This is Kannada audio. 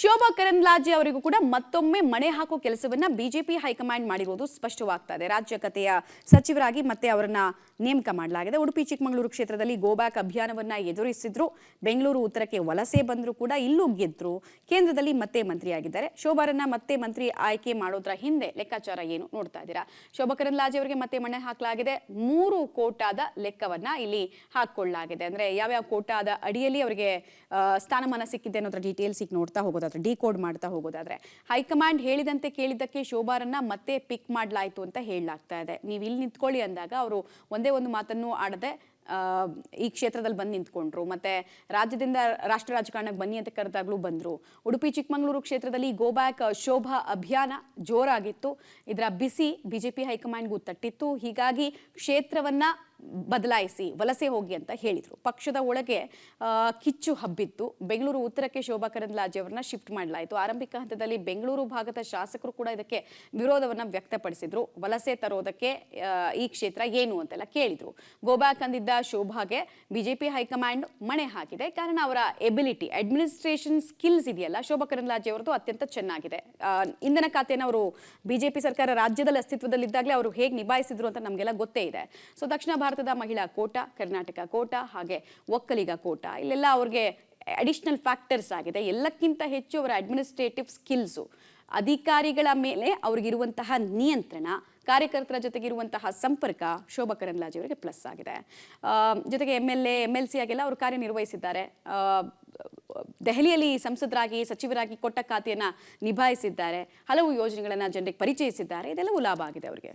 ಶೋಭಾ ಕರಂದ್ಲಾಜೆ ಅವರಿಗೂ ಕೂಡ ಮತ್ತೊಮ್ಮೆ ಮಣೆ ಹಾಕೋ ಕೆಲಸವನ್ನ ಬಿಜೆಪಿ ಹೈಕಮಾಂಡ್ ಮಾಡಿರುವುದು ಸ್ಪಷ್ಟವಾಗ್ತಾ ಇದೆ. ರಾಜ್ಯ ಕತೆಯ ಸಚಿವರಾಗಿ ಮತ್ತೆ ಅವರನ್ನ ನೇಮಕ ಮಾಡಲಾಗಿದೆ. ಉಡುಪಿ ಚಿಕ್ಕಮಗಳೂರು ಕ್ಷೇತ್ರದಲ್ಲಿ ಗೋಬ್ಯಾಕ್ ಅಭಿಯಾನವನ್ನ ಎದುರಿಸಿದ್ರು. ಬೆಂಗಳೂರು ಉತ್ತರಕ್ಕೆ ವಲಸೆ ಬಂದ್ರು ಕೂಡ ಇಲ್ಲೂ ಗೆದ್ರು. ಕೇಂದ್ರದಲ್ಲಿ ಮತ್ತೆ ಮಂತ್ರಿಯಾಗಿದ್ದಾರೆ. ಶೋಭಾರನ್ನ ಮತ್ತೆ ಮಂತ್ರಿ ಆಯ್ಕೆ ಮಾಡೋದ್ರ ಹಿಂದೆ ಲೆಕ್ಕಾಚಾರ ಏನು ನೋಡ್ತಾ ಇದ್ದೀರಾ? ಶೋಭಾ ಕರಂದ್ಲಾಜೆ ಅವರಿಗೆ ಮತ್ತೆ ಮಣೆ ಹಾಕಲಾಗಿದೆ. 3 ಕೋಟಾದ ಲೆಕ್ಕವನ್ನ ಇಲ್ಲಿ ಹಾಕೊಳ್ಳಲಾಗಿದೆ. ಅಂದ್ರೆ ಯಾವ್ಯಾವ ಕೋಟಾದ ಅಡಿಯಲ್ಲಿ ಅವರಿಗೆ ಸ್ಥಾನಮಾನ ಸಿಕ್ಕಿದೆ ಅನ್ನೋದ್ರ ಡೀಟೇಲ್ಸ್ ಈಗ ನೋಡ್ತಾ ಹೋಗೋದು, ಡಿಕೋಡ್ ಮಾಡ್ತಾ ಹೋಗೋದಾದ್ರೆ ಹೈಕಮಾಂಡ್ ಹೇಳಿದಂತೆ ಕೇಳಿದ್ದಕ್ಕೆ ಶೋಭಾರನ್ನ ಮತ್ತೆ ಪಿಕ್ ಮಾಡಲಾಯಿತು ಅಂತ ಹೇಳಲಾಗ್ತಾ ಇದೆ. ನೀವು ಇಲ್ಲಿ ನಿಂತ್ಕೊಳ್ಳಿ ಅಂದಾಗ ಅವರು ಒಂದೇ ಒಂದು ಮಾತನ್ನು ಆಡದೆ ಈ ಕ್ಷೇತ್ರದಲ್ಲಿ ಬಂದು ನಿಂತ್ಕೊಂಡ್ರು. ಮತ್ತೆ ರಾಜ್ಯದಿಂದ ರಾಷ್ಟ್ರ ರಾಜಕಾರಣಕ್ಕೆ ಬನ್ನಿ ಅಂತ ಕರೆದಾಗ್ಲೂ ಬಂದ್ರು. ಉಡುಪಿ ಚಿಕ್ಕಮಗಳೂರು ಕ್ಷೇತ್ರದಲ್ಲಿ ಗೋಬ್ಯಾಕ್ ಶೋಭಾ ಅಭಿಯಾನ ಜೋರಾಗಿತ್ತು. ಇದರ ಬಿಸಿ ಬಿಜೆಪಿ ಹೈಕಮಾಂಡ್ಗೂ ತಟ್ಟಿತ್ತು. ಹೀಗಾಗಿ ಕ್ಷೇತ್ರವನ್ನ ಬದಲಾಯಿಸಿ ವಲಸೆ ಹೋಗಿ ಅಂತ ಹೇಳಿದ್ರು. ಪಕ್ಷದ ಒಳಗೆ ಕಿಚ್ಚು ಹಬ್ಬಿತ್ತು. ಬೆಂಗಳೂರು ಉತ್ತರಕ್ಕೆ ಶೋಭಾ ಕರಂದ್ಲಾಜೆ ಅವರನ್ನ ಶಿಫ್ಟ್ ಮಾಡಲಾಯಿತು. ಆರಂಭಿಕ ಹಂತದಲ್ಲಿ ಬೆಂಗಳೂರು ಭಾಗದ ಶಾಸಕರು ಕೂಡ ಇದಕ್ಕೆ ವಿರೋಧವನ್ನ ವ್ಯಕ್ತಪಡಿಸಿದ್ರು. ವಲಸೆ ತರೋದಕ್ಕೆ ಈ ಕ್ಷೇತ್ರ ಏನು ಅಂತೆಲ್ಲ ಕೇಳಿದ್ರು. ಗೋಬ್ಯಾಕ್ ಅಂದಿದ್ದ ಶೋಭಾಗೆ ಬಿಜೆಪಿ ಹೈಕಮಾಂಡ್ ಮಣೆ ಹಾಕಿದೆ. ಕಾರಣ ಅವರ ಎಬಿಲಿಟಿ, ಅಡ್ಮಿನಿಸ್ಟ್ರೇಷನ್ ಸ್ಕಿಲ್ಸ್ ಇದೆಯಲ್ಲ, ಶೋಭಾ ಕರಂದ್ಲಾಜೆ ಅವರದು ಅತ್ಯಂತ ಚೆನ್ನಾಗಿದೆ. ಇಂಧನ ಖಾತೆಯನ್ನು ಅವರು ಬಿಜೆಪಿ ಸರ್ಕಾರ ರಾಜ್ಯದಲ್ಲಿ ಅಸ್ತಿತ್ವದಲ್ಲಿದ್ದಾಗಲೇ ಅವರು ಹೇಗೆ ನಿಭಾಯಿಸಿದ್ರು ಅಂತ ನಮಗೆಲ್ಲ ಗೊತ್ತೇ ಇದೆ. ಸೊ ದಕ್ಷಿಣ ಭಾರತದ ಮಹಿಳಾ ಕೋಟಾ, ಕರ್ನಾಟಕ ಕೋಟಾ, ಹಾಗೆ ಒಕ್ಕಲಿಗ ಕೋಟಾ, ಇಲ್ಲೆಲ್ಲ ಅವ್ರಿಗೆ ಅಡಿಷನಲ್ ಫ್ಯಾಕ್ಟರ್ಸ್ ಆಗಿದೆ. ಎಲ್ಲಕ್ಕಿಂತ ಹೆಚ್ಚು ಅವರ ಅಡ್ಮಿನಿಸ್ಟ್ರೇಟಿವ್ ಸ್ಕಿಲ್ಸು, ಅಧಿಕಾರಿಗಳ ಮೇಲೆ ಅವ್ರಿಗಿರುವಂತಹ ನಿಯಂತ್ರಣ, ಕಾರ್ಯಕರ್ತರ ಜೊತೆಗಿರುವಂತಹ ಸಂಪರ್ಕ ಶೋಭಾ ಕರಂದ್ಲಾಜೆ ಅವರಿಗೆ ಪ್ಲಸ್ ಆಗಿದೆ. ಜೊತೆಗೆ MLA MLC ಆಗೆಲ್ಲ ಅವರು ಕಾರ್ಯನಿರ್ವಹಿಸಿದ್ದಾರೆ. ದೆಹಲಿಯಲ್ಲಿ ಸಂಸದರಾಗಿ ಸಚಿವರಾಗಿ ಕೊಟ್ಟ ಖಾತೆಯನ್ನು ನಿಭಾಯಿಸಿದ್ದಾರೆ. ಹಲವು ಯೋಜನೆಗಳನ್ನು ಜನರಿಗೆ ಪರಿಚಯಿಸಿದ್ದಾರೆ. ಇದೆಲ್ಲವೂ ಲಾಭ ಆಗಿದೆ ಅವರಿಗೆ.